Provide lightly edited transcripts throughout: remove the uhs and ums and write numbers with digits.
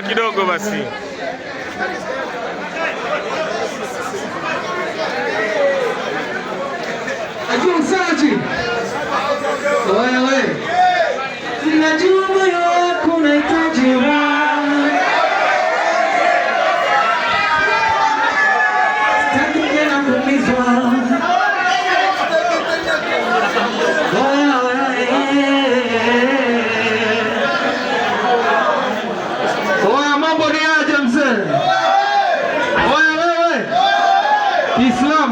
Kidogo basi. Ajua msaji. Wewe. Najua moyo wako unahitaji raha. Sitaki tena kuumizwa. Islam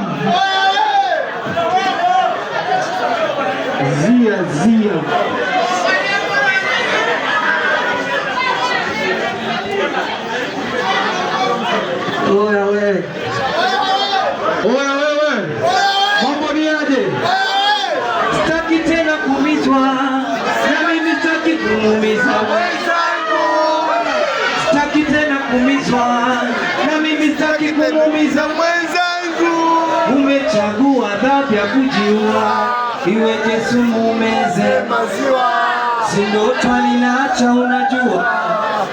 Zia Oya wewe mambo ni aje? Sitaki tena kuumizwa na mimi sitaki kumuumiza mwenzangu. Sitaki tena kuumizwa na mimi sitaki kumuumiza mwenzangu. Umechagua dhambi ya kujiua, iweje sumu umeze maziwa. Si ndoto ninaacha unajua,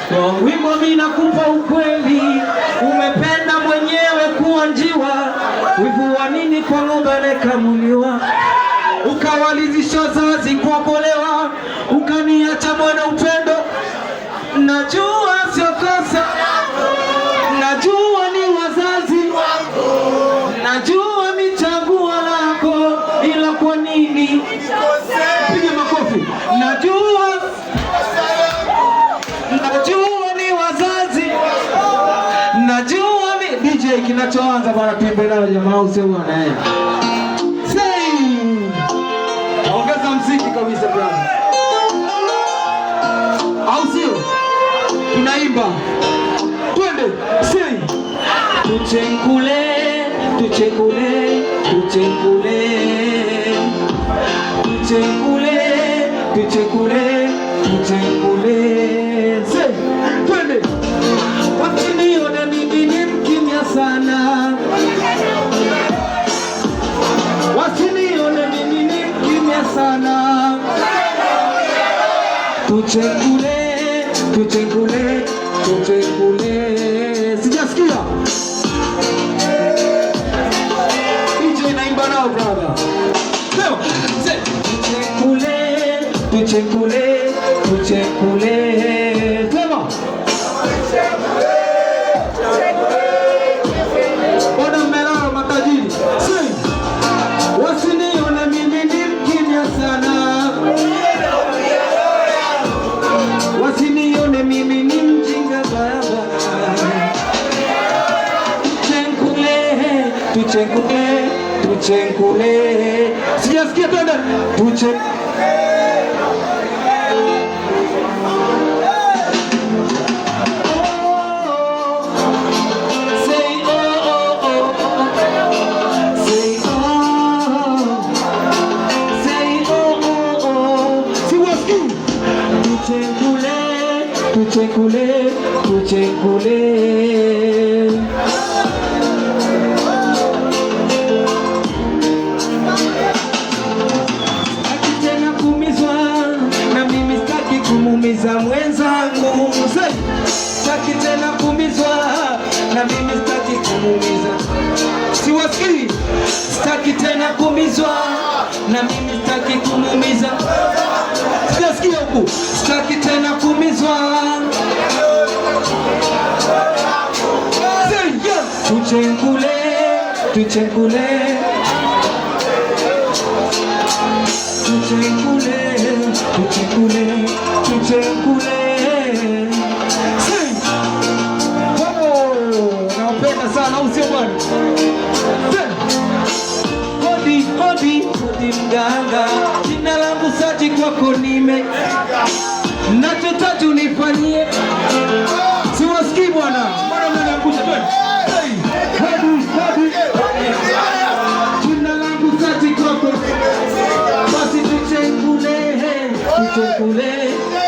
kwa wimbo mimi nakupa ukweli. Umependa mwenyewe kuwa njiwa, wivu wa nini kwa ng'ombe anayekamuliwa? Ukawalizisha wazazi kuokolewa, ukaniacha mwana upendo. Najua sio kosa, najua ni wazazi wangu, najua ni chaguo lako, ila kwa nini? Piga makofi. Najua ni wazazi, najua ni DJ kinachoanza bwana, tembe nao jamaa, usio bwana eh. Ongeza muziki kabisa brother, au sio? Tunaimba twende, say tuchekule tuchekule tuchekule tuchekule tuchekule tuchekule, say twende. Wakiniona mimi ni mkimya sana, wasinione mimi ni mkimya sana. Tuchekule tuchekule tuchekule, sijasikia DJ naimba nao brother. Sema tuchekule tuchekule tuchekule, sema ona mmelala matajiri. Wasinione mimi ni mkimya sana, wasinione mimi ni mjinga baba. Tuchekule tuchekule tuchekule, sijasikia tena. Tuchekule tuchekule tuchekule. Sitaki tena kuumizwa na mimi sitaki kumuumiza mwenzangu. Sitaki tena kuumizwa na mimi sitaki kumuumiza, siwasikii. Sitaki tena kuumizwa na mimi sitaki kumuumiza, sijasikia huku. Sitaki tena kuumizwa. Tuchekule tuchekule tuchekule tuchekule tuchekule. Napenda sana, au sio bwana? Hodi hodi hodi mganga, jina langu Saji, kwako nime nachotaka unifanyie. Siwasikii bwana, mbona mnaniangusha twende? Hodi hodi jina langu Saji, kwako basi tuchekule tuchekule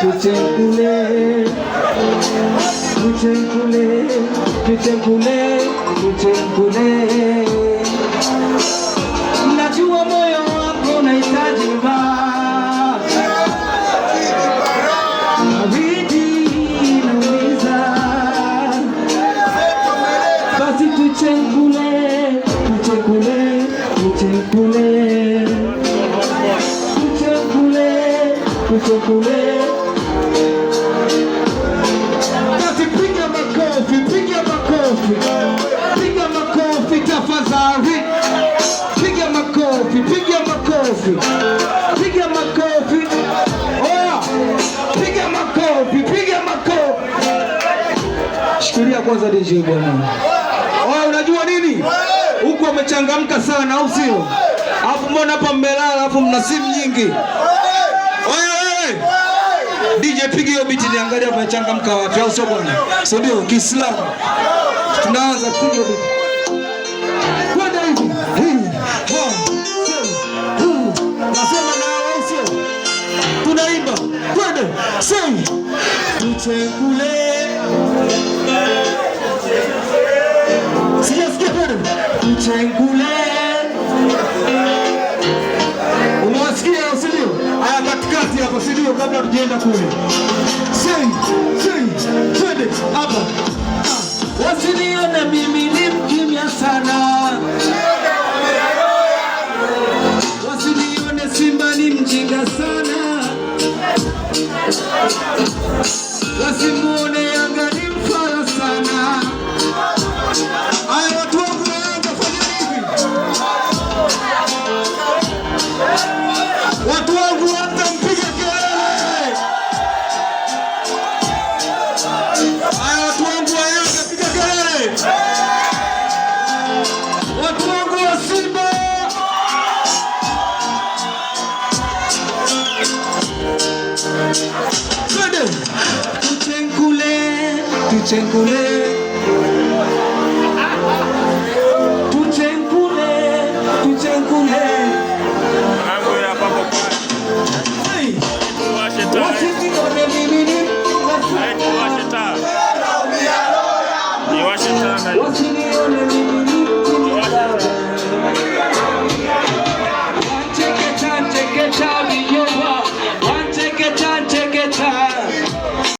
tuchekule tuchekule tuchekule tuchekule. Najua moyo wako unahitaji raha, baridi inaumiza. tuchenkule, tuchenkule, tuchenkule, tuchenkule, tuchenkule. Basi piga makofi, piga makofi, piga makofi tafadhali, piga makofi, piga makofi, piga makofi, oh, piga makofi, piga makofi. Shikilia kwanza DJ bwana. Oh, unajua nini? Huku wamechangamka sana au sio? Alafu mbona hapa mmelala alafu mna simu nyingi? Wewe. DJ piga hiyo beat niangalia wamechangamka wapi au sio bwana? Sio ndio Kiislamu. Tunaanza kupiga beat. Kwenda hivi. Nasema na au sio? Tunaimba. Kwenda. Sing. Tuchenkule. Sijasikia kwenda. Tuchenkule. Unawasikia usilio? Haya katikati hapo silio kabla tujaenda kule. Twende hapa. Wasinione mimi ni mkimya sana. Wasinione Simba ni mjinga sana. Wasimuone Yanga ni mfara sana. Haya watu wangu wa Yanga fanya hivi. Watu wangu hata mpige kelele. Haya watu wangu wa Yanga piga kelele. Watu wangu wa Simba. Twende. Tuchenkule, tuchenkule. Tuchenkule, tuchenkule.